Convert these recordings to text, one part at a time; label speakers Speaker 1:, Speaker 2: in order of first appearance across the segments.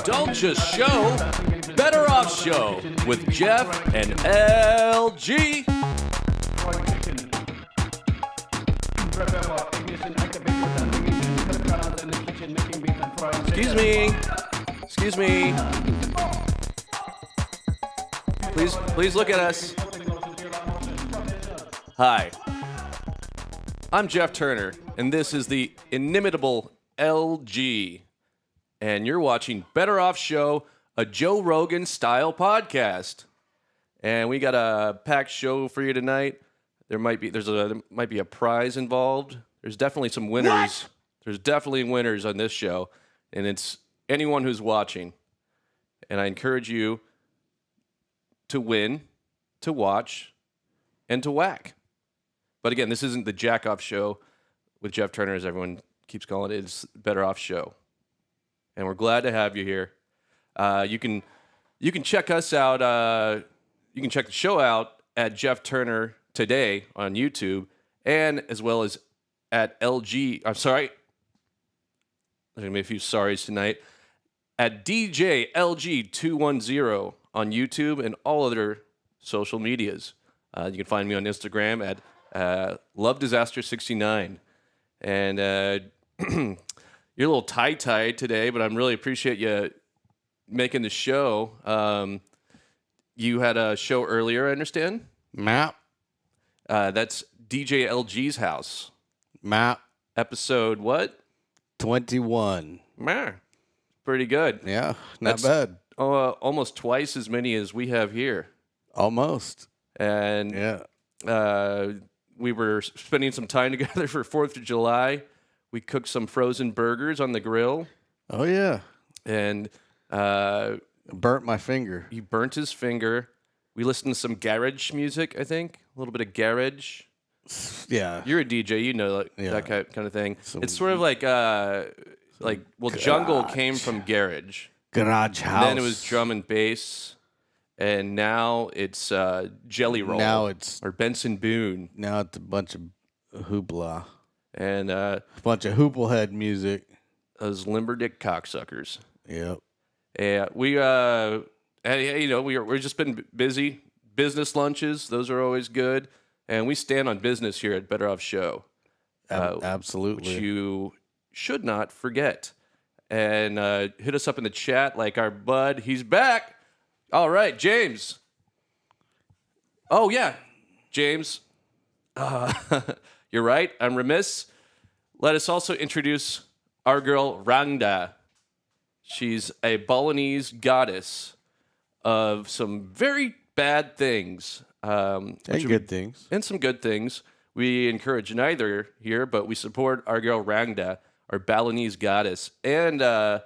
Speaker 1: Don't Just Show, Better Off Show with Jeff and LG. Excuse me. Please look at us. Hi, I'm Jeff Turner, and this is the inimitable LG. And you're watching Better Off Show, a Joe Rogan style podcast. And we got a packed show for you tonight. There might be a prize involved. There's definitely some winners. What? There's definitely winners on this show, and it's anyone who's watching. And I encourage you to win, to watch, and to whack. But again, this isn't the Jack Off Show with Jeff Turner, as everyone keeps calling it. It's Better Off Show. And we're glad to have you here. You can check us out. You can check the show out at Jeff Turner Today on YouTube, and as well as at LG. I'm sorry. There's gonna be a few sorries tonight. At DJ LG210 on YouTube and all other social medias. You can find me on Instagram at LoveDisaster69. And you're a little tie-tied today, but I really appreciate you making the show. You had a show earlier, I understand?
Speaker 2: Map.
Speaker 1: That's DJ LG's house.
Speaker 2: Map.
Speaker 1: Episode what?
Speaker 2: 21.
Speaker 1: Pretty good.
Speaker 2: Yeah, not bad.
Speaker 1: Almost twice as many as we have here.
Speaker 2: Almost.
Speaker 1: And
Speaker 2: yeah.
Speaker 1: We were spending some time together for 4th of July. We cooked some frozen burgers on the grill.
Speaker 2: Oh, yeah.
Speaker 1: And
Speaker 2: burnt my finger.
Speaker 1: He burnt his finger. We listened to some garage music, I think. A little bit of garage.
Speaker 2: Yeah.
Speaker 1: You're a DJ, you know that kind of thing. It's sort of like Jungle came from garage.
Speaker 2: Garage house.
Speaker 1: And then it was drum and bass. And now it's Jelly Roll.
Speaker 2: Now it's...
Speaker 1: Or Benson Boone.
Speaker 2: Now it's a bunch of hoopla.
Speaker 1: And
Speaker 2: a bunch of hooplehead music.
Speaker 1: Those limberdick cocksuckers.
Speaker 2: Yep.
Speaker 1: Yeah, we've just been busy. Business lunches, those are always good. And we stand on business here at Better Off Show.
Speaker 2: Absolutely.
Speaker 1: Which you should not forget. And hit us up in the chat like our bud. He's back. All right, James. Oh, yeah, James. You're right. I'm remiss. Let us also introduce our girl, Rangda. She's a Balinese goddess of some very bad things.
Speaker 2: And good things.
Speaker 1: And some good things. We encourage neither here, but we support our girl, Rangda, our Balinese goddess, and a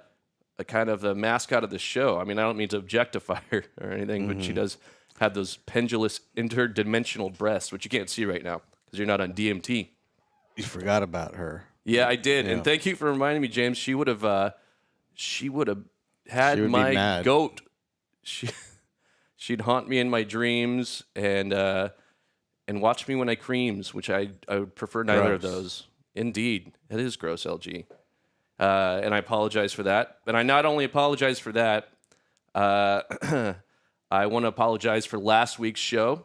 Speaker 1: kind of the mascot of the show. I mean, I don't mean to objectify her or anything, but she does have those pendulous interdimensional breasts, which you can't see right now because you're not on DMT.
Speaker 2: You forgot about her.
Speaker 1: Yeah, I did. Yeah. And thank you for reminding me, James. She would have had my goat. She'd haunt me in my dreams and watch me when I creams, which I would prefer neither of those. Indeed. It is gross, LG. And I apologize for that. And I not only apologize for that, I want to apologize for last week's show.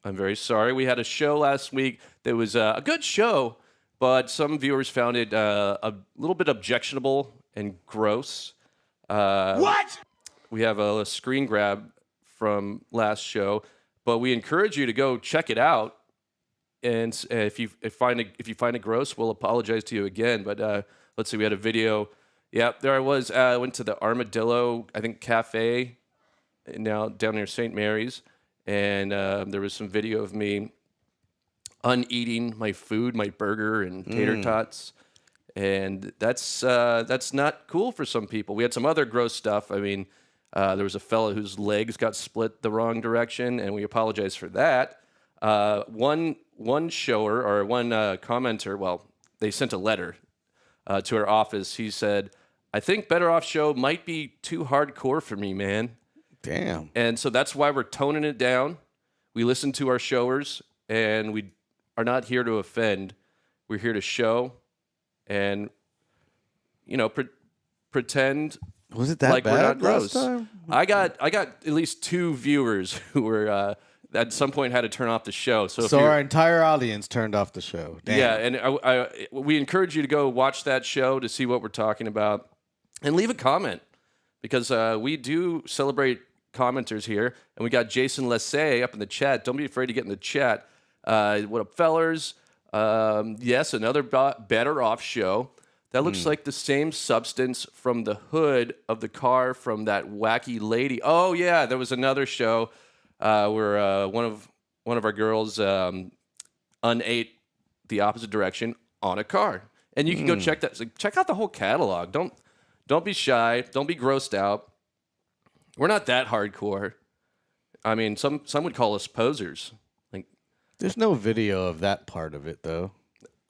Speaker 1: I'm very sorry. We had a show last week that was a good show, but some viewers found it a little bit objectionable and gross.
Speaker 2: What?
Speaker 1: We have a screen grab from last show, but we encourage you to go check it out. And if you find it gross, we'll apologize to you again. But let's see, we had a video. Yeah, there I was. I went to the Armadillo, I think, cafe, now down near St. Mary's, and there was some video of me uneating my food, my burger and tater tots, and that's not cool for some people. We had some other gross stuff. I mean, there was a fella whose legs got split the wrong direction, and we apologize for that. One shower or one commenter, well, they sent a letter to our office. He said, "I think Better Off Show might be too hardcore for me, man."
Speaker 2: Damn.
Speaker 1: And so that's why we're toning it down. We listen to our showers, and we are not here to offend. We're here to show and, pretend
Speaker 2: Was it that
Speaker 1: like
Speaker 2: bad
Speaker 1: we're not gross.
Speaker 2: last time?
Speaker 1: I got at least 2 viewers who were at some point had to turn off the show. So,
Speaker 2: So our entire audience turned off the show. Damn.
Speaker 1: yeah, and we encourage you to go watch that show to see what we're talking about, and leave a comment because we do celebrate commenters here, and we got Jason Lessay up in the chat. Don't be afraid to get in the chat. What up, fellers? Yes, another Better Off show. That looks like the same substance from the hood of the car from that wacky lady. Oh yeah, there was another show where one of our girls unate the opposite direction on a car, and you can go check that. Like, check out the whole catalog. Don't be shy. Don't be grossed out. We're not that hardcore. I mean, some would call us posers. Like,
Speaker 2: There's no video of that part of it though.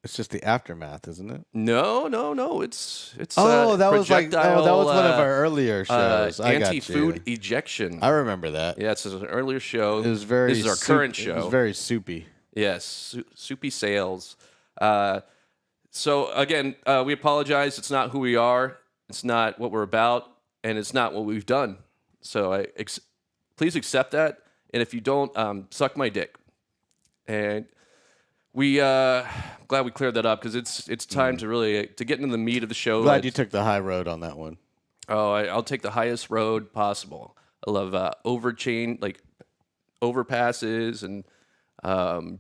Speaker 2: It's just the aftermath, isn't it?
Speaker 1: no. It's
Speaker 2: That was one
Speaker 1: projectile,
Speaker 2: of our earlier shows. I got
Speaker 1: anti-food
Speaker 2: you.
Speaker 1: ejection.
Speaker 2: I remember that.
Speaker 1: Yeah, it's an earlier show.
Speaker 2: It was very.
Speaker 1: This is our current show.
Speaker 2: It was very soupy.
Speaker 1: Yes, soupy sales. So again, we apologize. It's not who we are. It's not what we're about, and it's not what we've done. So please accept that. And if you don't, suck my dick. And we glad we cleared that up because it's time to really to get into the meat of the show.
Speaker 2: Glad you took the high road on that one.
Speaker 1: Oh, I'll take the highest road possible. I love overpasses and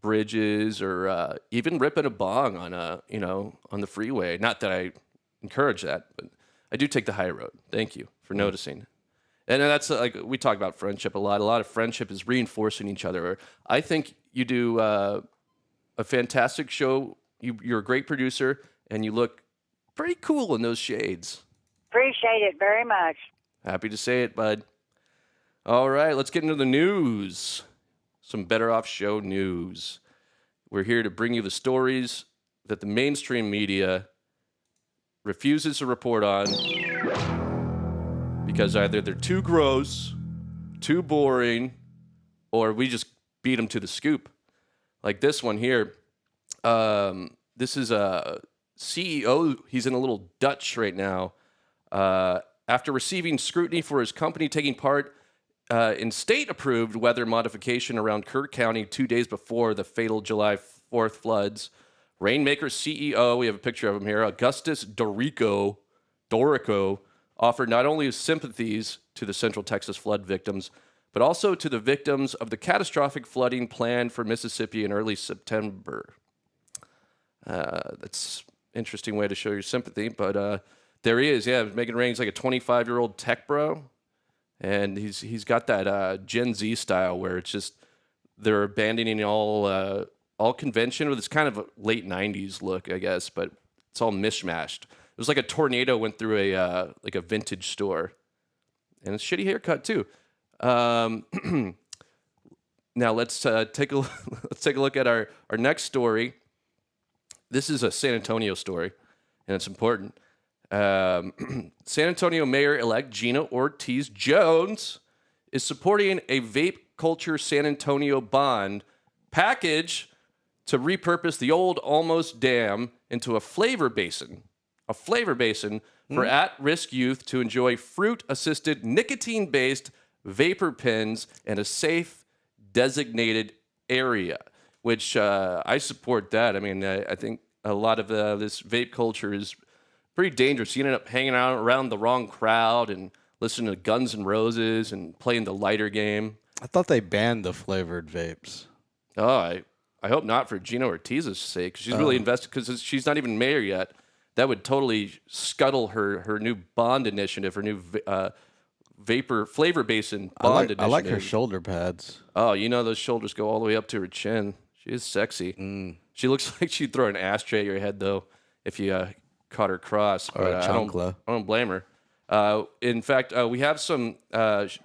Speaker 1: bridges, or even ripping a bong on on the freeway. Not that I encourage that, but I do take the high road. Thank you for noticing. And that's like we talk about friendship a lot. A lot of friendship is reinforcing each other. I think you do a fantastic show. You're a great producer, and you look pretty cool in those shades.
Speaker 3: Appreciate it very much.
Speaker 1: Happy to say it, bud. All right, let's get into the news. Some Better Off Show news. We're here to bring you the stories that the mainstream media refuses to report on because either they're too gross, too boring, or we just beat them to the scoop. Like this one here. This is a CEO. He's in a little Dutch right now. After receiving scrutiny for his company taking part in state-approved weather modification around Kirk County 2 days before the fatal July 4th floods, Rainmaker CEO, we have a picture of him here, Augustus Dorico, offered not only his sympathies to the Central Texas flood victims, but also to the victims of the catastrophic flooding planned for Mississippi in early September. That's an interesting way to show your sympathy, but there he is, yeah, making rain. He's like a 25-year-old tech bro, and he's got that Gen Z style where it's just they're abandoning all convention with this kind of a late 90s look, I guess, but it's all mishmashed. It was like a tornado went through a vintage store, and it's a shitty haircut too. Now let's take a look at our next story. This is a San Antonio story, and it's important. San Antonio Mayor-elect Gina Ortiz Jones is supporting a vape culture San Antonio bond package to repurpose the old Almost Dam into a flavor basin for at-risk youth to enjoy fruit-assisted, nicotine-based vapor pens in a safe, designated area, which I support that. I mean, I think a lot of this vape culture is pretty dangerous. You end up hanging out around the wrong crowd and listening to Guns N' Roses and playing the lighter game.
Speaker 2: I thought they banned the flavored vapes.
Speaker 1: Oh, I hope not for Gina Ortiz's sake. She's really invested because she's not even mayor yet. That would totally scuttle her new bond initiative, her new vapor flavor basin bond initiative.
Speaker 2: I like her shoulder pads.
Speaker 1: Oh, you know those shoulders go all the way up to her chin. She is sexy. She looks like she'd throw an ashtray at your head, though, if you caught her cross.
Speaker 2: Or a chancla.
Speaker 1: I don't blame her. In fact, we have some.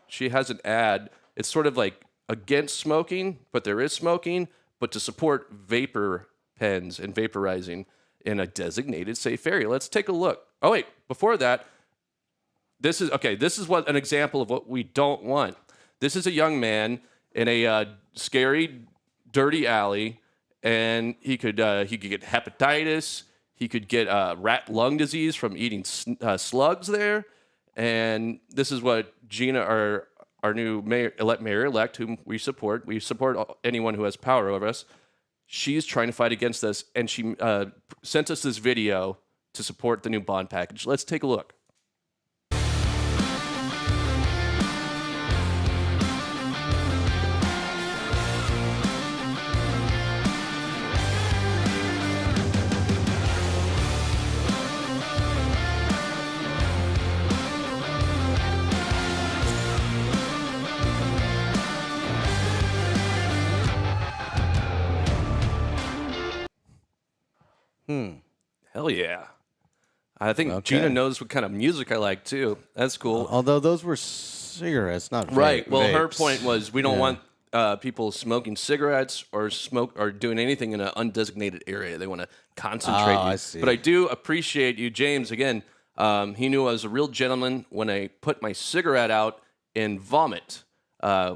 Speaker 1: She has an ad. It's sort of like against smoking, but there is smoking, but to support vapor pens and vaporizing in a designated safe area. Let's take a look. Oh wait, before that, this is what an example of what we don't want. This is a young man in a scary, dirty alley, and he could get hepatitis. he could get rat lung disease from eating slugs there. And this is what Gina, our new mayor-elect, whom we support anyone who has power over us. She's trying to fight against this, and she sent us this video to support the new bond package. Let's take a look. Hell yeah. I think Gina knows what kind of music I like, too. That's cool.
Speaker 2: Although those were cigarettes, not
Speaker 1: right. Well,
Speaker 2: vapes.
Speaker 1: her point was we don't want people smoking cigarettes or doing anything in an undesignated area. They want to concentrate.
Speaker 2: I see.
Speaker 1: But I do appreciate you, James. Again, he knew I was a real gentleman when I put my cigarette out and vomit,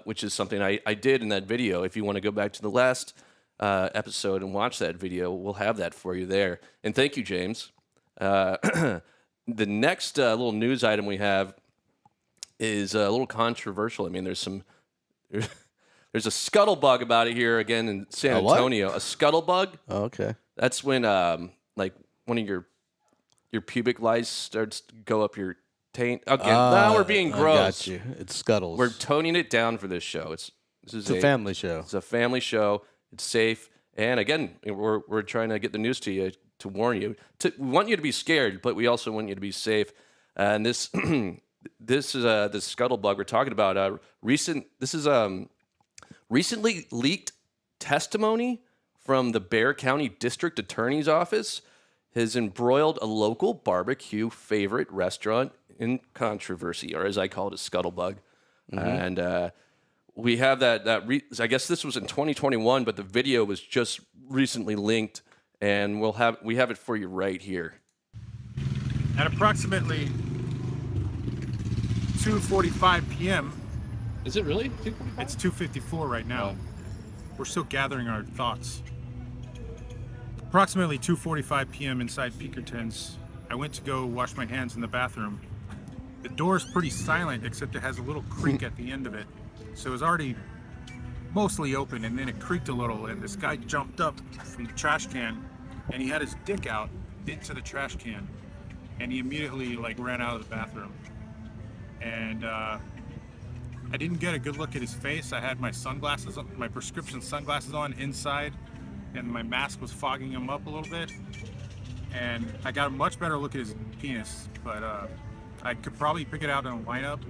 Speaker 1: which is something I did in that video. If you want to go back to the last episode and watch that video, we'll have that for you there. And thank you, James. The next little news item we have is a little controversial. I mean, there's a scuttlebug about it here again in San Antonio. A scuttlebug.
Speaker 2: Oh, okay.
Speaker 1: That's when like one of your pubic lice starts to go up your taint. Okay, now we're being gross.
Speaker 2: I got you. It scuttles.
Speaker 1: We're toning it down for this show.
Speaker 2: It's a family show.
Speaker 1: It's a family show. It's safe. And again, we're trying to get the news to you to warn you. We want you to be scared, but we also want you to be safe. And this this is the scuttlebug we're talking about. This is recently leaked testimony from the Bexar County District Attorney's Office has embroiled a local barbecue favorite restaurant in controversy, or as I call it, a scuttlebug. And we have that. I guess this was in 2021, but the video was just recently linked, and we have it for you right here.
Speaker 4: At approximately 2:45 p.m.
Speaker 5: Is it really?
Speaker 4: It's 2:54 right now. We're still gathering our thoughts. Approximately 2:45 p.m. inside Pinkerton's, I went to go wash my hands in the bathroom. The door's pretty silent, except it has a little creak at the end of it. So it was already mostly open, and then it creaked a little, and this guy jumped up from the trash can, and he had his dick out into the trash can, and he immediately ran out of the bathroom. And I didn't get a good look at his face. I had my sunglasses, my prescription sunglasses on inside, and my mask was fogging him up a little bit. And I got a much better look at his penis, but I could probably pick it out in a lineup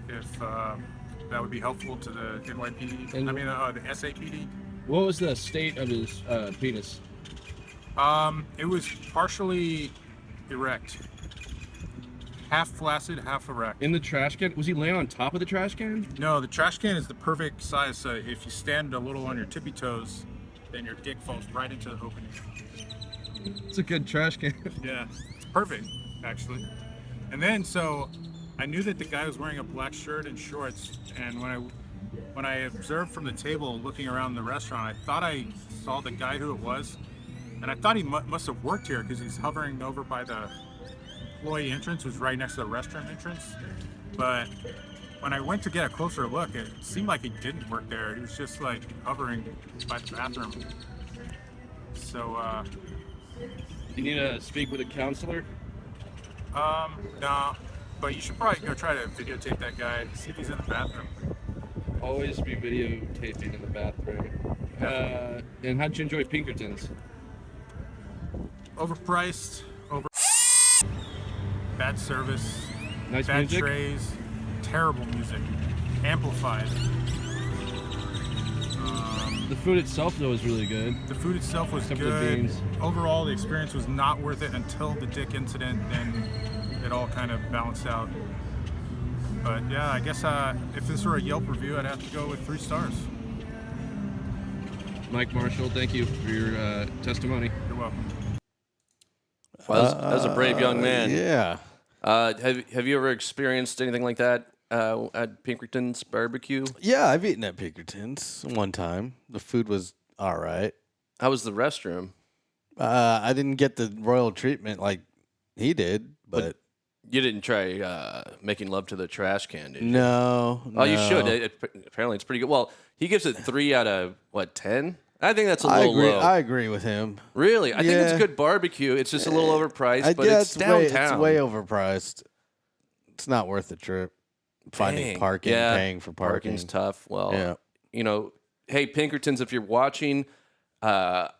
Speaker 4: if that would be helpful to the NYPD. The SAPD.
Speaker 5: What was the state of his penis?
Speaker 4: It was partially erect. Half flaccid, half erect.
Speaker 5: In the trash can? Was he laying on top of the trash can?
Speaker 4: No, the trash can is the perfect size, so if you stand a little on your tippy toes, then your dick falls right into the opening.
Speaker 5: It's a good trash can.
Speaker 4: Yeah, it's perfect, actually. And then, so I knew that the guy was wearing a black shirt and shorts, and when I observed from the table looking around the restaurant, I thought I saw the guy who it was, and I thought he must have worked here because he's hovering over by the employee entrance, was right next to the restaurant entrance. But when I went to get a closer look, it seemed like he didn't work there. He was just hovering by the bathroom. So
Speaker 5: You need to speak with a counselor?
Speaker 4: no, but you should probably go try to videotape that guy, see if he's in the bathroom.
Speaker 5: Always be videotaping in the bathroom. And how'd you enjoy Pinkerton's?
Speaker 4: Overpriced, bad service,
Speaker 5: Nice
Speaker 4: bad
Speaker 5: music?
Speaker 4: trays, terrible music, amplified.
Speaker 5: The food itself, though, was really good.
Speaker 4: The food itself was
Speaker 5: Except for the
Speaker 4: good.
Speaker 5: beans.
Speaker 4: Overall, the experience was not worth it until the dick incident, then it all kind of balanced out. But yeah, I guess if this were a Yelp review, I'd have to go with 3 stars.
Speaker 5: Mike Marshall, thank you for your testimony.
Speaker 4: You're welcome.
Speaker 1: Well, as a brave young man.
Speaker 2: Yeah.
Speaker 1: Have you ever experienced anything like that at Pinkerton's barbecue?
Speaker 2: Yeah, I've eaten at Pinkerton's one time. The food was all right.
Speaker 1: How was the restroom?
Speaker 2: I didn't get the royal treatment like he did, but
Speaker 1: You didn't try making love to the trash can, did you?
Speaker 2: no.
Speaker 1: Oh, you should. Apparently, it's pretty good. Well, he gives it 3 out of, 10? I think that's a little low.
Speaker 2: I agree with him.
Speaker 1: Really? I think it's
Speaker 2: Yeah.
Speaker 1: good barbecue. It's just a little overpriced, but
Speaker 2: Yeah,
Speaker 1: it's downtown.
Speaker 2: It's way overpriced. It's not worth the trip. Finding
Speaker 1: Dang.
Speaker 2: parking,
Speaker 1: Yeah.
Speaker 2: paying for parking.
Speaker 1: Parking's tough. Well,
Speaker 2: Yeah.
Speaker 1: Hey, Pinkertons, if you're watching, I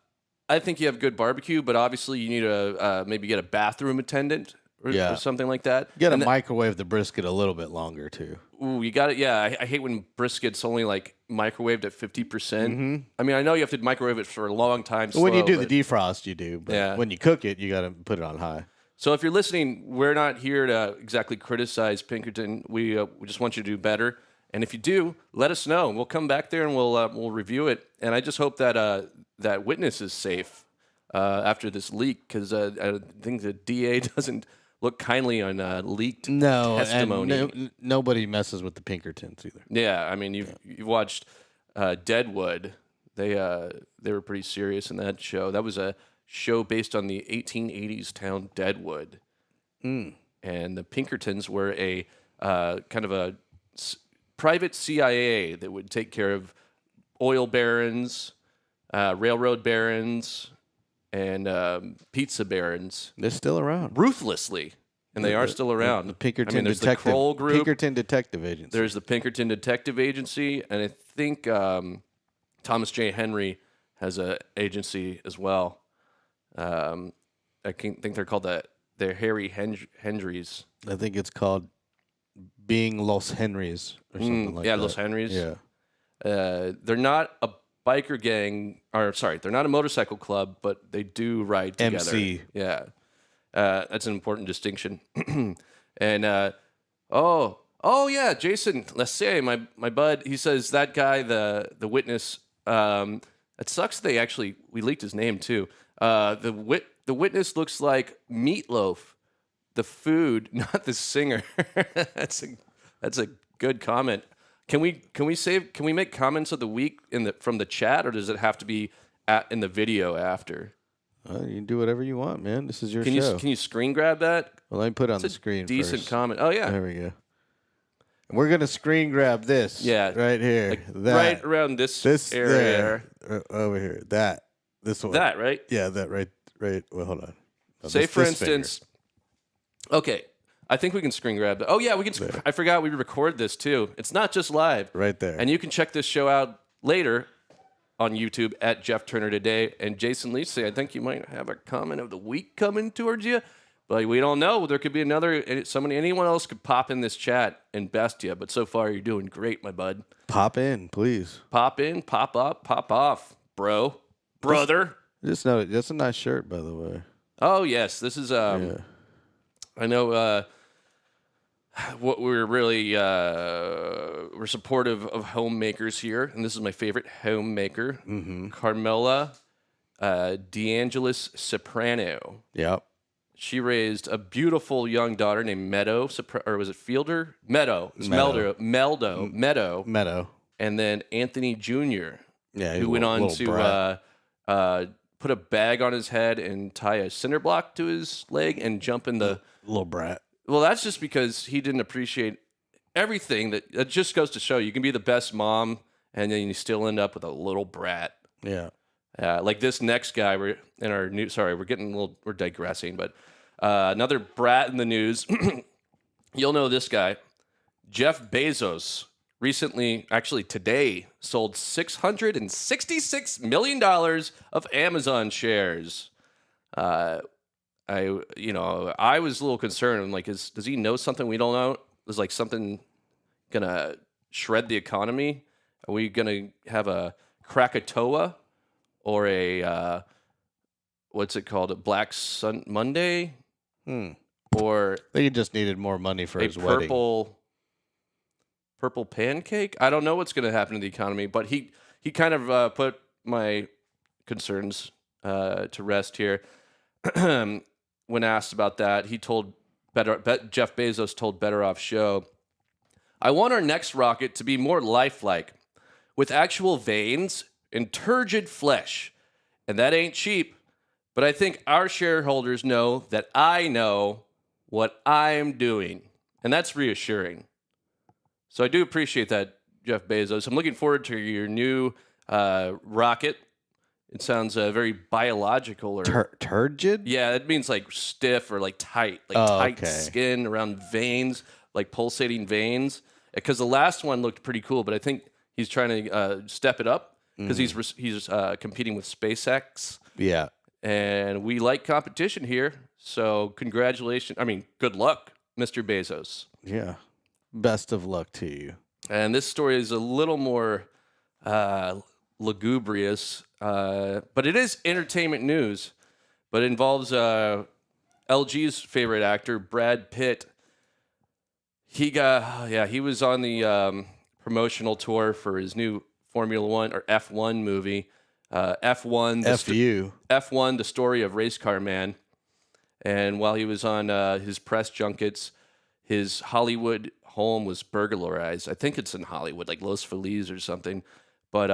Speaker 1: think you have good barbecue, but obviously you need to maybe get a bathroom attendant or something like that.
Speaker 2: You got to microwave the brisket a little bit longer, too.
Speaker 1: Ooh, you got it. Yeah, I hate when brisket's only like microwaved at 50%. I mean, I know you have to microwave it for a long time.
Speaker 2: When you do
Speaker 1: but-
Speaker 2: the defrost, you do. But when you cook it, you got to put it on high.
Speaker 1: So if you're listening, we're not here to exactly criticize Pinkerton. We just want you to do better. And if you do, let us know. We'll come back there and we'll review it. And I just hope that that witness is safe after this leak, because I think the DA doesn't look kindly on leaked testimony.
Speaker 2: And nobody messes with the Pinkertons either.
Speaker 1: Yeah, I mean you've watched Deadwood. They were pretty serious in that show. That was a show based on the 1880s town Deadwood, and the Pinkertons were a kind of a private CIA that would take care of oil barons, railroad barons, and pizza barons.
Speaker 2: They're still around.
Speaker 1: Ruthlessly, and they are still around.
Speaker 2: The Pinkerton
Speaker 1: I mean, there's
Speaker 2: Detective
Speaker 1: the Kroll Group.
Speaker 2: Pinkerton Detective Agency.
Speaker 1: There's the Pinkerton Detective Agency, and I think Thomas J. Henry has an agency as well. I think they're called the Harry Hendrys.
Speaker 2: I think it's called Being Los Henrys or something like that.
Speaker 1: Yeah, Los Henrys.
Speaker 2: Yeah.
Speaker 1: They're not a biker gang, or sorry, they're not a motorcycle club, but they do ride together.
Speaker 2: MC.
Speaker 1: Yeah. That's an important distinction. And oh yeah, Jason Lessay, my bud, he says that guy, the witness, it sucks we leaked his name too. The witness looks like Meatloaf, the food, not the singer. That's a good comment. Can we make comments of the week from the chat, or does it have to be in the video after?
Speaker 2: You can do whatever you want, man. This is your
Speaker 1: Can
Speaker 2: show.
Speaker 1: you screen grab that?
Speaker 2: Well, let me put it on the screen
Speaker 1: Decent
Speaker 2: first.
Speaker 1: comment. Oh yeah.
Speaker 2: There we go. And we're gonna screen grab this.
Speaker 1: Yeah.
Speaker 2: Right here.
Speaker 1: Like
Speaker 2: that.
Speaker 1: right around this area.
Speaker 2: There. Over here. That. This one.
Speaker 1: That, right?
Speaker 2: Yeah. That. Right. Right. Well, hold on. No,
Speaker 1: Say, for
Speaker 2: this
Speaker 1: instance, okay, I think we can screen grab that. Oh, yeah, we can. I forgot we record this, too. It's not just live.
Speaker 2: Right there.
Speaker 1: And you can check this show out later on YouTube at Jeff Turner Today. And Jason Lisi, I think you might have a comment of the week coming towards you. But we don't know. There could be anyone else could pop in this chat and best you. But so far, you're doing great, my bud.
Speaker 2: Pop in, please.
Speaker 1: Pop in, pop up, pop off, brother.
Speaker 2: Just note, that's a nice shirt, by the way.
Speaker 1: Oh, yes. This is, I know what we're really, we're supportive of homemakers here. And this is my favorite homemaker, Carmela DeAngelis Soprano.
Speaker 2: Yep.
Speaker 1: She raised a beautiful young daughter named Meadow, or was it Fielder? Meadow. It's
Speaker 2: Meadow.
Speaker 1: Meadow. And then Anthony Jr., who went on to put a bag on his head and tie a cinder block to his leg and jump in the...
Speaker 2: Little brat.
Speaker 1: Well, that's just because he didn't appreciate everything. That just goes to show you can be the best mom and then you still end up with a little brat.
Speaker 2: Yeah.
Speaker 1: Like this next guy, we're digressing, but another brat in the news. You'll know this guy. Jeff Bezos recently, actually today, sold $666 million of Amazon shares. I was a little concerned. I'm like, does he know something we don't know? Is like something gonna shred the economy? Are we gonna have a Krakatoa? Or a, what's it called? A Black Sun Monday? Or
Speaker 2: I think he just needed more money for his wedding.
Speaker 1: Purple pancake? I don't know what's going to happen to the economy, but he kind of put my concerns to rest here. When asked about that, Jeff Bezos told Better Off Show, I want our next rocket to be more lifelike, with actual veins and turgid flesh. And that ain't cheap, But I think our shareholders know that I know what I'm doing. And that's reassuring. So I do appreciate that, Jeff Bezos. I'm looking forward to your new rocket. It sounds very biological or
Speaker 2: Turgid?
Speaker 1: yeah, it means like stiff or like tight,
Speaker 2: Okay.
Speaker 1: skin around veins, like pulsating veins. Because the last one looked pretty cool, but I think he's trying to step it up because he's competing with SpaceX,
Speaker 2: Yeah.
Speaker 1: and we like competition here. So congratulations! I mean, good luck, Mr. Bezos.
Speaker 2: Yeah. Best of luck to you.
Speaker 1: And this story is a little more lugubrious, but it is entertainment news. But it involves LG's favorite actor, Brad Pitt. He was on the promotional tour for his new Formula One or F1 movie. F1, F1, the story of Race Car Man. And while he was on his press junkets, his Hollywood home was burglarized. I think it's in Hollywood, like Los Feliz or something. But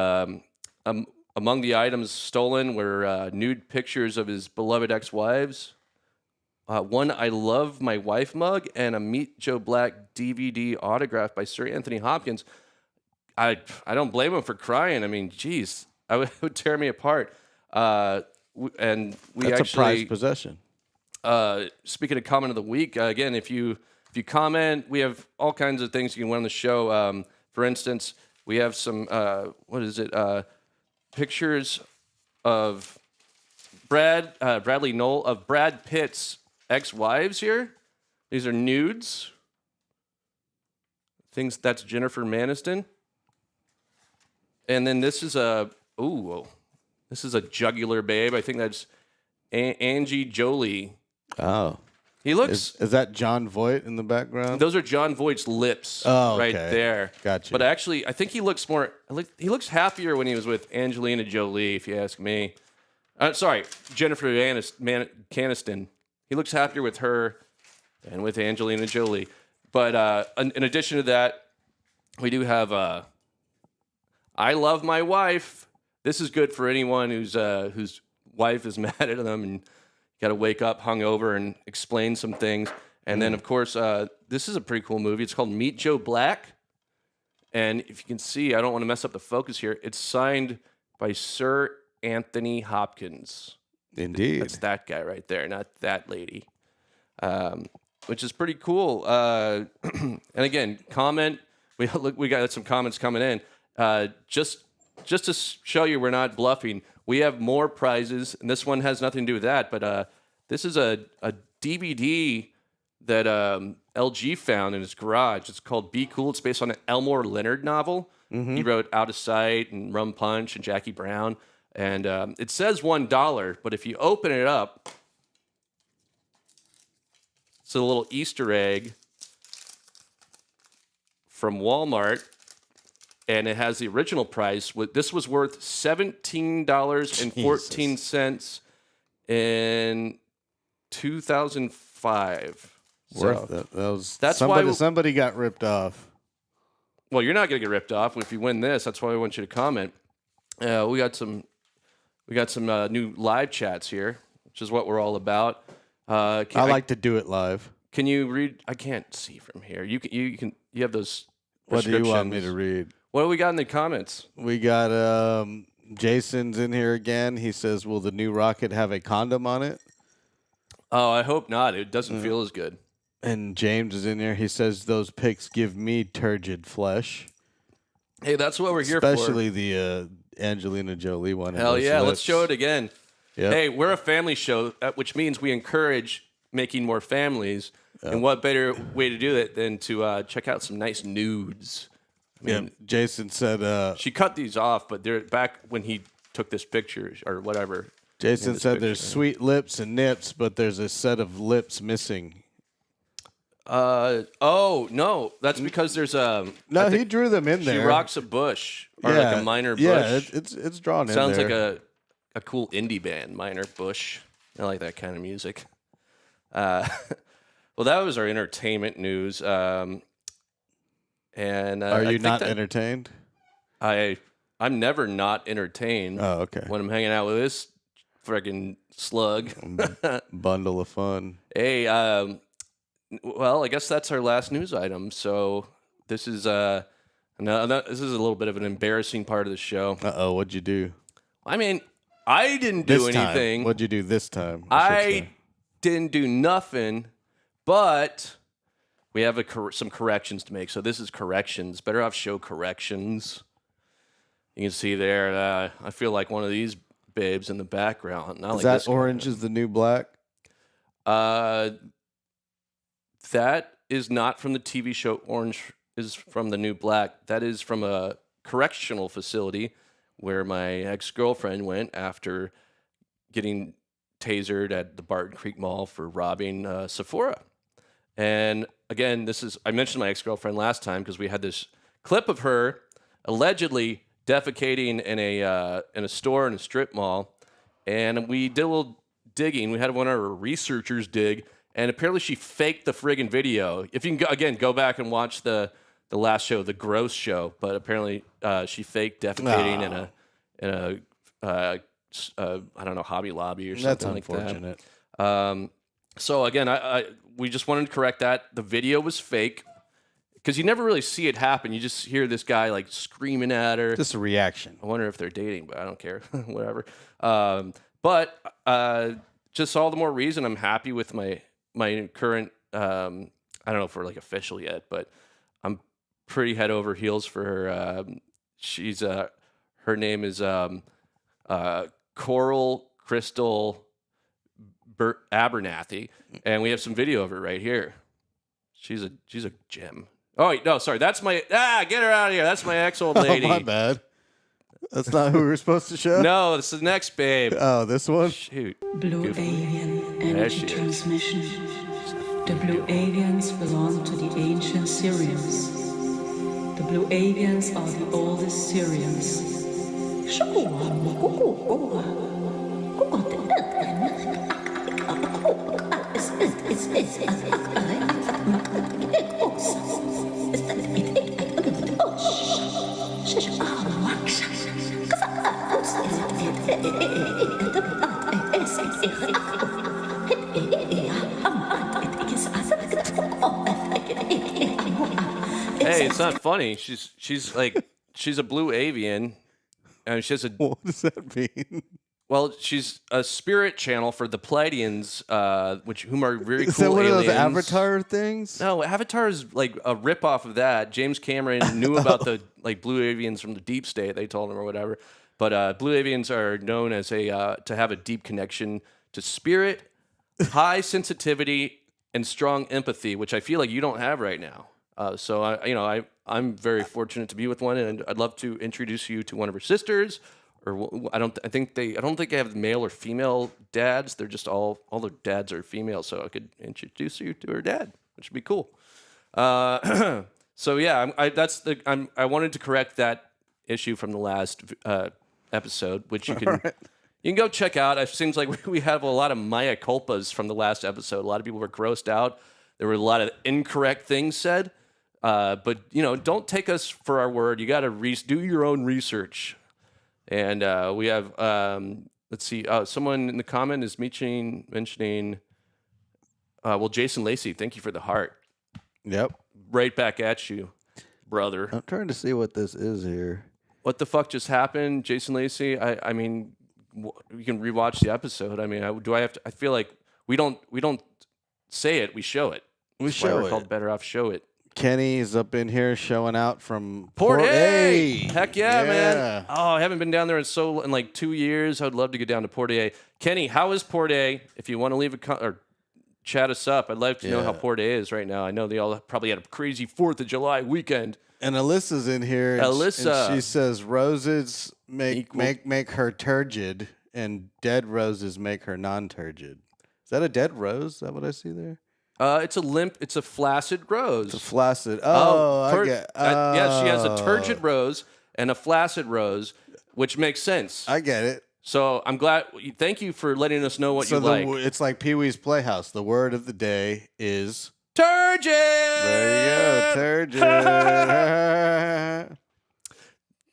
Speaker 1: among the items stolen were nude pictures of his beloved ex-wives, one "I Love My Wife" mug, and a Meet Joe Black DVD autographed by Sir Anthony Hopkins. I don't blame him for crying. I mean, geez, it would tear me apart.
Speaker 2: That's a prized possession.
Speaker 1: Speaking of comment of the week, again, if you comment, we have all kinds of things you can win on the show. For instance, we have some pictures of Bradley Knoll of Brad Pitt's ex-wives here. These are nudes. That's Jennifer Aniston. And then this is a jugular babe. I think that's Angie Jolie.
Speaker 2: Oh.
Speaker 1: He looks.
Speaker 2: Is that John Voight in the background?
Speaker 1: Those are John Voight's lips right there.
Speaker 2: Gotcha.
Speaker 1: But actually, I think he looks more. He looks happier when he was with Angelina Jolie, if you ask me. Sorry, Jennifer Aniston. He looks happier with her than with Angelina Jolie. But in addition to that, we do have "I Love My Wife." This is good for anyone whose wife is mad at them and got to wake up hungover and explain some things. And then, of course, this is a pretty cool movie. It's called Meet Joe Black. And if you can see, I don't want to mess up the focus here. It's signed by Sir Anthony Hopkins.
Speaker 2: Indeed.
Speaker 1: That's that guy right there, not that lady. Which is pretty cool. And again, comment. We got some comments coming in. Just to show you we're not bluffing, we have more prizes, and this one has nothing to do with that, but this is a DVD that LG found in his garage. It's called Be Cool. It's based on an Elmore Leonard novel. He wrote Out of Sight and Rum Punch and Jackie Brown. And it says $1, but if you open it up, it's a little Easter egg from Walmart. And it has the original price. This was worth $17.14 in 2005.
Speaker 2: Worth it. That's why somebody got ripped off.
Speaker 1: Well, you're not going to get ripped off if you win this. That's why I want you to comment. We got some new live chats here, which is what we're all about.
Speaker 2: I like to do it live.
Speaker 1: Can you read? I can't see from here. You have those.
Speaker 2: What do you want me to read?
Speaker 1: What do we got in the comments?
Speaker 2: We got Jason's in here again. He says, "Will the new rocket have a condom on it?"
Speaker 1: Oh, I hope not. It doesn't feel as good.
Speaker 2: And James is in there. He says, "Those pics give me turgid flesh."
Speaker 1: Hey, that's what we're here for.
Speaker 2: Especially the Angelina Jolie one.
Speaker 1: Hell yeah, let's show it again.
Speaker 2: Yep.
Speaker 1: Hey, we're a family show, which means we encourage making more families. Yep. And what better way to do it than to check out some nice nudes? I mean,
Speaker 2: Jason said...
Speaker 1: she cut these off, but they're back when he took this picture or whatever.
Speaker 2: Jason said there's sweet lips and nips, but there's a set of lips missing.
Speaker 1: Oh, no. That's because there's a...
Speaker 2: No, he drew them in there.
Speaker 1: She rocks a bush, or like a minor bush.
Speaker 2: Yeah, it's drawn in there.
Speaker 1: Sounds like a cool indie band, Minor Bush. I like that kind of music. Well, that was our entertainment news. And
Speaker 2: are you not entertained?
Speaker 1: I'm never not entertained.
Speaker 2: Oh, okay.
Speaker 1: When I'm hanging out with this friggin' slug.
Speaker 2: Bundle of fun.
Speaker 1: Hey, well, I guess that's our last news item. So this is this is a little bit of an embarrassing part of the show.
Speaker 2: Uh-oh, what'd you do?
Speaker 1: I mean, I didn't do
Speaker 2: This time.
Speaker 1: anything.
Speaker 2: What'd you do this time?
Speaker 1: I didn't do nothing, but we have some corrections to make. So this is corrections. Better Off Show corrections. You can see there, I feel like one of these babes in the background. Not
Speaker 2: Is
Speaker 1: like
Speaker 2: that
Speaker 1: this
Speaker 2: Orange is the New Black?
Speaker 1: That is not from the TV show Orange is from the New Black. That is from a correctional facility where my ex-girlfriend went after getting tasered at the Barton Creek Mall for robbing Sephora. And again, I mentioned my ex-girlfriend last time because we had this clip of her allegedly defecating in a store in a strip mall, and we did a little digging. We had one of our researchers dig, and apparently she faked the friggin' video. If you can go back and watch the last show, the Gross show, but apparently she faked defecating in a I don't know, Hobby Lobby or something like that.
Speaker 2: That's unfortunate.
Speaker 1: So again, we just wanted to correct that. The video was fake because you never really see it happen. You just hear this guy like screaming at her.
Speaker 2: Just a reaction.
Speaker 1: I wonder if they're dating, but I don't care. Whatever. But just all the more reason I'm happy with my current. I don't know if we're like official yet, but I'm pretty head over heels for her. She's her name is Coral Crystal Abernathy, and we have some video of her right here. She's a gem. Oh wait, no, sorry, that's my get her out of here. That's my ex-old lady.
Speaker 2: Oh, my bad. That's not who we were supposed to show?
Speaker 1: No, this is the next babe.
Speaker 2: Oh, this one?
Speaker 1: Shoot.
Speaker 6: Blue
Speaker 1: Goofy.
Speaker 6: Avian
Speaker 1: There
Speaker 6: energy
Speaker 1: she is.
Speaker 6: transmission. The Blue Avians belong to the ancient Syrians. The Blue Avians are the oldest Syrians.
Speaker 1: Hey, it's not funny. She's a blue avian, and she has a
Speaker 2: What does that mean?
Speaker 1: well, she's a spirit channel for the Pleiadians, whom are very
Speaker 2: Is
Speaker 1: cool
Speaker 2: that one
Speaker 1: aliens.
Speaker 2: of those Avatar things?
Speaker 1: No, Avatar is like a ripoff of that. James Cameron knew about the like blue avians from the deep state. They told him or whatever. But blue avians are known as to have a deep connection to spirit, high sensitivity, and strong empathy, which I feel like you don't have right now. So I'm very fortunate to be with one, and I'd love to introduce you to one of her sisters. Or I don't think they have male or female dads. They're just all their dads are female. So I could introduce you to her dad, which would be cool. So yeah, I wanted to correct that issue from the last episode, which you can you can go check out. It seems like we have a lot of mea culpas from the last episode. A lot of people were grossed out. There were a lot of incorrect things said. But don't take us for our word. You got to do your own research. And we have, let's see, someone in the comment is mentioning, Jason Lacey, thank you for the heart.
Speaker 2: Yep.
Speaker 1: Right back at you, brother.
Speaker 2: I'm trying to see what this is here.
Speaker 1: What the fuck just happened, Jason Lacey? I mean, you can rewatch the episode. I mean, I feel like we don't say it, we show it.
Speaker 2: We
Speaker 1: That's why
Speaker 2: show
Speaker 1: we're
Speaker 2: it.
Speaker 1: called Better Off Show It.
Speaker 2: Kenny's up in here showing out from
Speaker 1: Port A.
Speaker 2: A.
Speaker 1: Heck yeah, man. Oh, I haven't been down there in like 2 years. I'd love to get down to Port A. Kenny, how is Port A? If you want to leave or chat us up, I'd like to know how Port A is right now. I know they all probably had a crazy 4th of July weekend.
Speaker 2: And Alyssa's in here. And
Speaker 1: Alyssa.
Speaker 2: and she says roses make her turgid, and dead roses make her non-turgid. Is that a dead rose? Is that what I see there?
Speaker 1: It's a flaccid rose.
Speaker 2: It's flaccid. I get.
Speaker 1: Yeah, she has a turgid rose and a flaccid rose, which makes sense.
Speaker 2: I get it.
Speaker 1: So I'm glad. Thank you for letting us know what
Speaker 2: So
Speaker 1: you like.
Speaker 2: it's like Pee Wee's Playhouse. The word of the day is
Speaker 1: Turgid.
Speaker 2: there you go, turgid.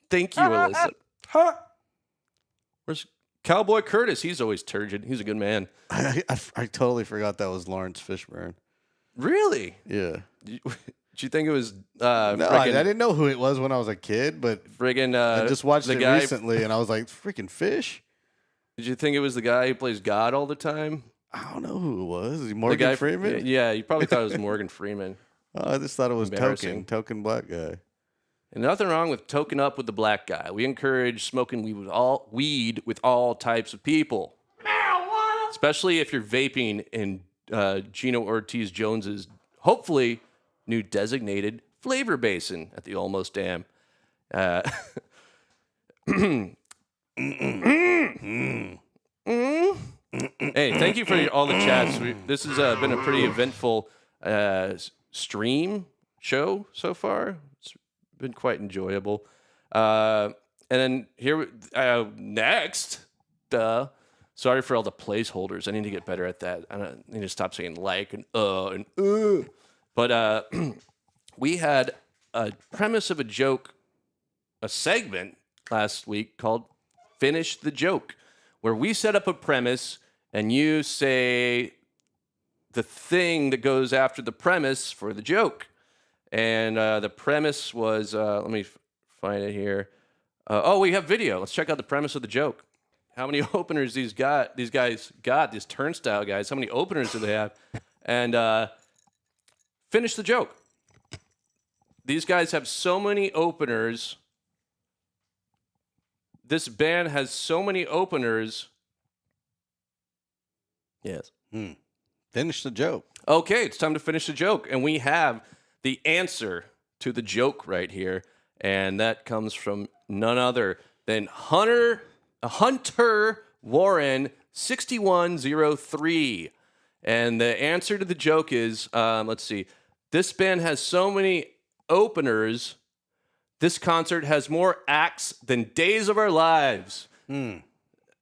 Speaker 1: Thank you, Alyssa. Where's Cowboy Curtis, he's always turgid. He's a good man.
Speaker 2: I totally forgot that was Lawrence Fishburne.
Speaker 1: Really?
Speaker 2: Yeah.
Speaker 1: Did you think it was
Speaker 2: No, I didn't know who it was when I was a kid, but
Speaker 1: friggin'
Speaker 2: I just watched
Speaker 1: the
Speaker 2: it
Speaker 1: guy,
Speaker 2: recently, and I was like, freaking fish?
Speaker 1: Did you think it was the guy who plays God all the time?
Speaker 2: I don't know who it was. Is he
Speaker 1: The
Speaker 2: Morgan
Speaker 1: guy,
Speaker 2: Freeman?
Speaker 1: Yeah, you probably thought it was Morgan Freeman.
Speaker 2: Oh, I just thought it was
Speaker 1: Embarrassing.
Speaker 2: Token black guy.
Speaker 1: And nothing wrong with toking up with the black guy. We encourage smoking weed with all types of people. Marijuana! Especially if you're vaping in Gino Ortiz Jones's, hopefully, new designated flavor basin at the Almost Dam. Hey, thank you for all the chats. This has been a pretty eventful stream show so far. It's been quite enjoyable. And then here, next, sorry for all the placeholders. I need to get better at that. I need to stop saying like and. But we had a premise of a joke, a segment last week called Finish the Joke, where we set up a premise and you say the thing that goes after the premise for the joke. And the premise was, let me find it here. We have video. Let's check out the premise of the joke. How many openers these guys got, these turnstile guys, how many openers do they have? And finish the joke. These guys have so many openers. This band has so many openers. Yes.
Speaker 2: Finish the joke.
Speaker 1: Okay, it's time to finish the joke. And we have the answer to the joke right here. And that comes from none other than Hunter Warren 6103. And the answer to the joke is, let's see. This band has so many openers. This concert has more acts than days of our lives.
Speaker 2: We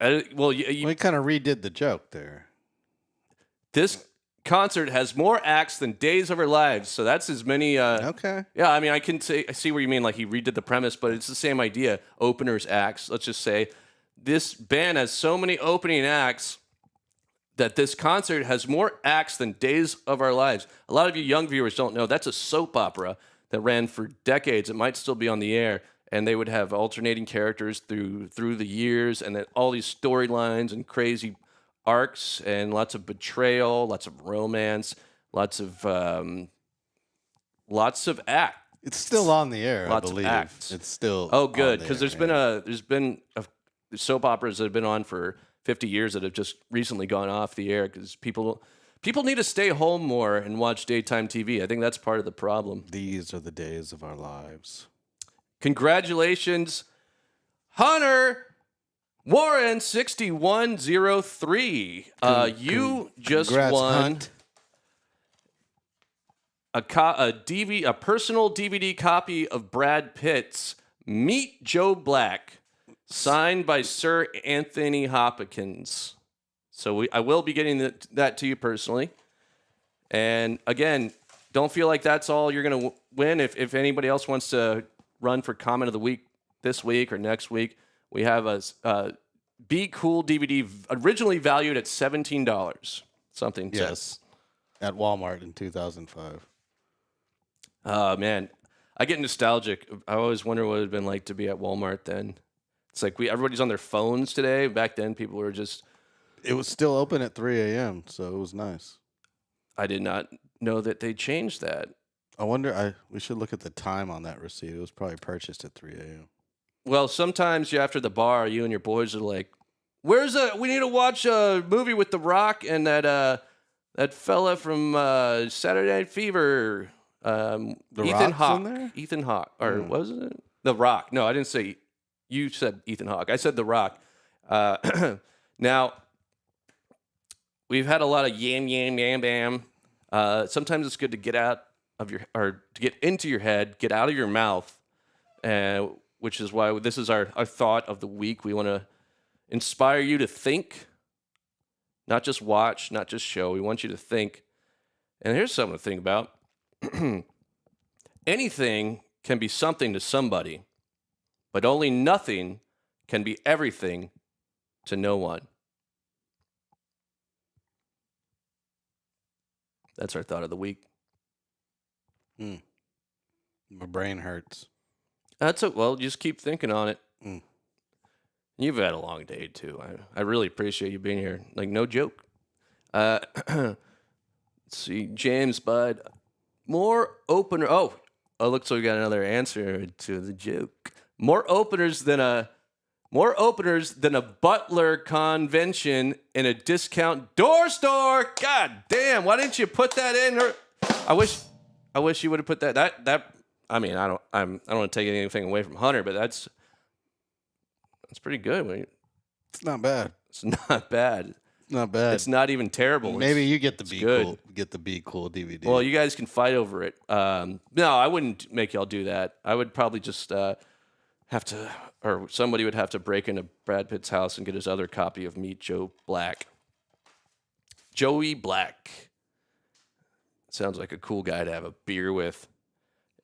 Speaker 2: kind of redid the joke there.
Speaker 1: This concert has more acts than days of our lives. So that's as many.
Speaker 2: Okay.
Speaker 1: Yeah, I mean, I see what you mean. Like he redid the premise, but it's the same idea. Openers, acts. Let's just say this band has so many opening acts that this concert has more acts than days of our lives. A lot of you young viewers don't know that's a soap opera that ran for decades. It might still be on the air, and they would have alternating characters through the years, and then all these storylines and crazy arcs, and lots of betrayal, lots of romance, lots of act.
Speaker 2: It's still on the air,
Speaker 1: Lots
Speaker 2: I
Speaker 1: of
Speaker 2: believe.
Speaker 1: acts.
Speaker 2: It's still.
Speaker 1: Oh, good, because
Speaker 2: there's
Speaker 1: there's been soap operas that have been on for 50 years that have just recently gone off the air because people need to stay home more and watch daytime TV. I think that's part of the problem.
Speaker 2: These are the days of our lives.
Speaker 1: Congratulations, Hunter Warren 6103. You just
Speaker 2: Congrats,
Speaker 1: won
Speaker 2: Hunt.
Speaker 1: a personal DVD copy of Brad Pitt's Meet Joe Black, signed by Sir Anthony Hopkins. So I will be getting that to you personally. And again, don't feel like that's all you're going to win. If anybody else wants to run for comment of the week this week or next week, we have a Be Cool DVD originally valued at $17. Something.
Speaker 2: Yes. At Walmart in 2005.
Speaker 1: Oh, man. I get nostalgic. I always wonder what it would have been like to be at Walmart then. It's like everybody's on their phones today. Back then, people were just...
Speaker 2: It was still open at 3 a.m., so it was nice.
Speaker 1: I did not know that they changed that.
Speaker 2: I wonder, we should look at the time on that receipt. It was probably purchased at 3 a.m.
Speaker 1: Well, sometimes after the bar, you and your boys are like, we need to watch a movie with The Rock and that fella from Saturday Night Fever. Ethan Hawke. Ethan Hawke. Or was it? The Rock. No, I didn't say... You said Ethan Hawke. I said The Rock. Now, we've had a lot of yam, bam. Sometimes it's good to get out of to get into your head, get out of your mouth, which is why this is our thought of the week. We want to inspire you to think, not just watch, not just show. We want you to think. And here's something to think about. Anything can be something to somebody, but only nothing can be everything to no one. That's our thought of the week.
Speaker 2: My brain hurts.
Speaker 1: Well, just keep thinking on it.
Speaker 2: Mm.
Speaker 1: You've had a long day, too. I really appreciate you being here. Like, no joke. Let's see. James, bud. More opener. Oh, looks like we got another answer to the joke. More openers than a Butler convention in a discount door store. God damn! Why didn't you put that in? I wish you would have put that. I mean, I don't want to take anything away from Hunter, but that's pretty good.
Speaker 2: It's not bad.
Speaker 1: It's not bad.
Speaker 2: Not bad.
Speaker 1: It's not even terrible.
Speaker 2: Maybe you get the Be
Speaker 1: good.
Speaker 2: Cool. Get the Be Cool DVD.
Speaker 1: Well, you guys can fight over it. No, I wouldn't make y'all do that. I would probably just have to, or somebody would have to break into Brad Pitt's house and get his other copy of Meet Joe Black. Joey Black. Sounds like a cool guy to have a beer with.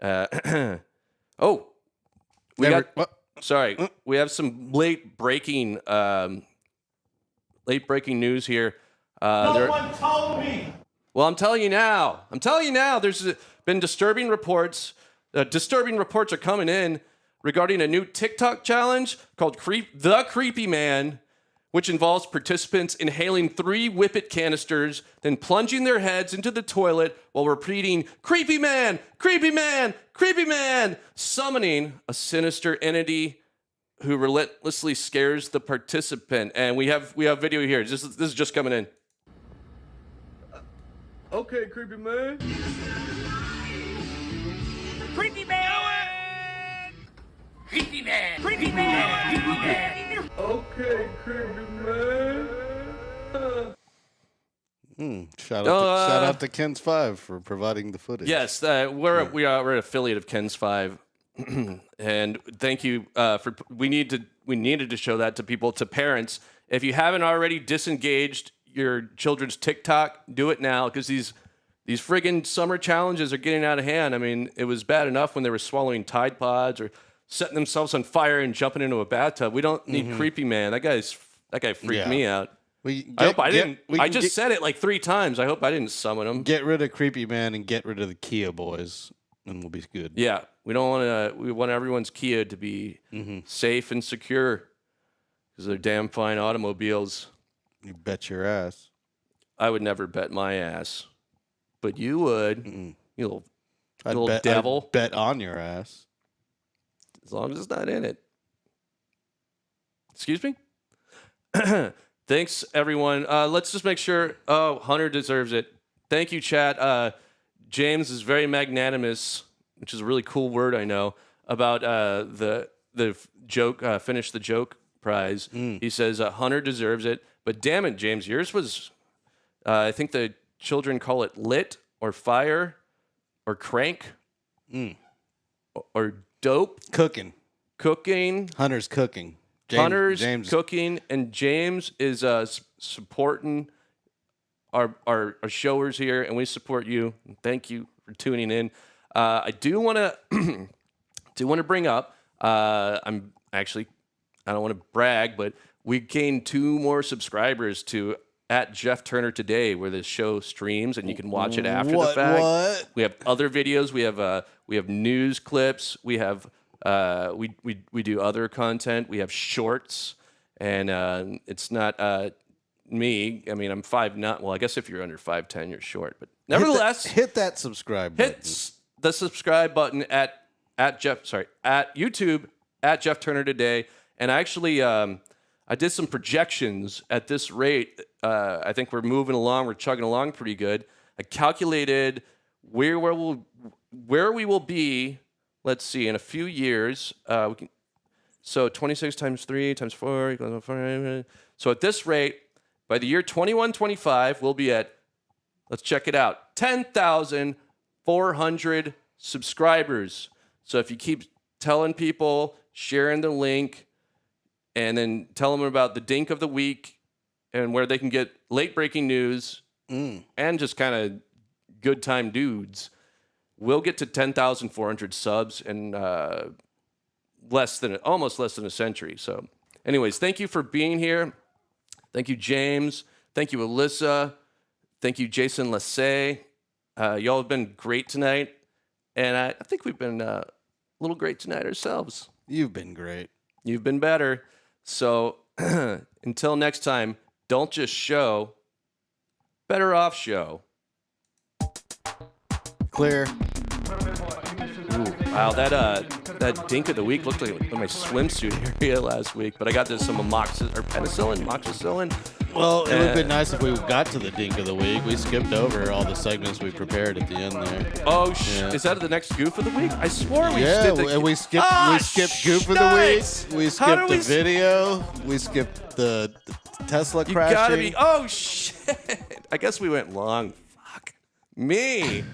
Speaker 1: We have some late breaking news here. No one told me. Well, I'm telling you now. There's been disturbing reports. Disturbing reports are coming in regarding a new TikTok challenge called The Creepy Man, which involves participants inhaling 3 Whippet canisters, then plunging their heads into the toilet while repeating, "Creepy man, creepy man, creepy man," summoning a sinister entity who relentlessly scares the participant. And we have video here. This is just coming in. Okay, creepy man.
Speaker 7: Creepy man! Creepy man! Creepy man! Creepy man!
Speaker 1: Okay, creepy man.
Speaker 2: Shout out to Ken's 5 for providing the footage.
Speaker 1: Yes, we're an affiliate of Ken's 5. And thank you we needed to show that to people, to parents. If you haven't already disengaged your children's TikTok, do it now, because these friggin' summer challenges are getting out of hand. I mean, it was bad enough when they were swallowing Tide Pods or setting themselves on fire and jumping into a bathtub. We don't need creepy man. That guy freaked me out. I just said it like 3 times. I hope I didn't summon him.
Speaker 2: Get rid of creepy man and get rid of the Kia boys, and we'll be good.
Speaker 1: Yeah, we want everyone's Kia to be safe and secure, because they're damn fine automobiles.
Speaker 2: You bet your ass. I
Speaker 1: would never bet my ass, but you would. You little devil.
Speaker 2: I'd bet on your ass,
Speaker 1: as long as it's not in it. Excuse me. Thanks, everyone. Let's just make sure. Oh, Hunter deserves it. Thank you, chat. James is very magnanimous, which is a really cool word, I know, about the joke, finish the joke prize. He says Hunter deserves it, but damn it, James, yours was, I think the children call it lit or fire or crank or dope.
Speaker 2: Cooking. Hunter's cooking.
Speaker 1: James cooking, and James is supporting our showers here, and we support you. Thank you for tuning in. I do want to bring up. I don't want to brag, but we gained 2 more subscribers to @Jeff Turner Today, where the show streams, and you can watch it after the fact.
Speaker 2: What?
Speaker 1: We have other videos. We have news clips. We have we do other content. We have shorts, and it's not me. I mean, I'm 5'9". Well, I guess if you're under 5'10", you're short. But nevertheless,
Speaker 2: hit that subscribe button.
Speaker 1: Hit the subscribe button at YouTube @Jeff Turner Today. And actually, I did some projections at this rate. I think we're moving along. We're chugging along pretty good. I calculated where we will be. Let's see, in a few years. So 26 times 3 times 4 equals 4. So at this rate, by the year 2125, we'll be at, let's check it out, 10,400 subscribers. So if you keep telling people, sharing the link, and then tell them about the Dink of the Week and where they can get late breaking news and just kind of good time dudes, we'll get to 10,400 subs in almost less than a century. So anyways, thank you for being here. Thank you, James. Thank you, Alyssa. Thank you, Jason Lassay. Y'all have been great tonight. And I think we've been a little great tonight ourselves.
Speaker 2: You've been great.
Speaker 1: You've been better. So until next time, don't just show, better off show.
Speaker 2: Clear.
Speaker 1: Ooh, wow, that dink of the week looked like my swimsuit area last week, but I got this some penicillin.
Speaker 2: Well, it would have been nice if we got to the dink of the week. We skipped over all the segments we prepared at the end there.
Speaker 1: Oh, is that the next goof of the week? I swore we
Speaker 2: we skipped goof of the week. We skipped the video. We skipped the Tesla crashing.
Speaker 1: You gotta be. Oh shit! I guess we went long. Fuck me.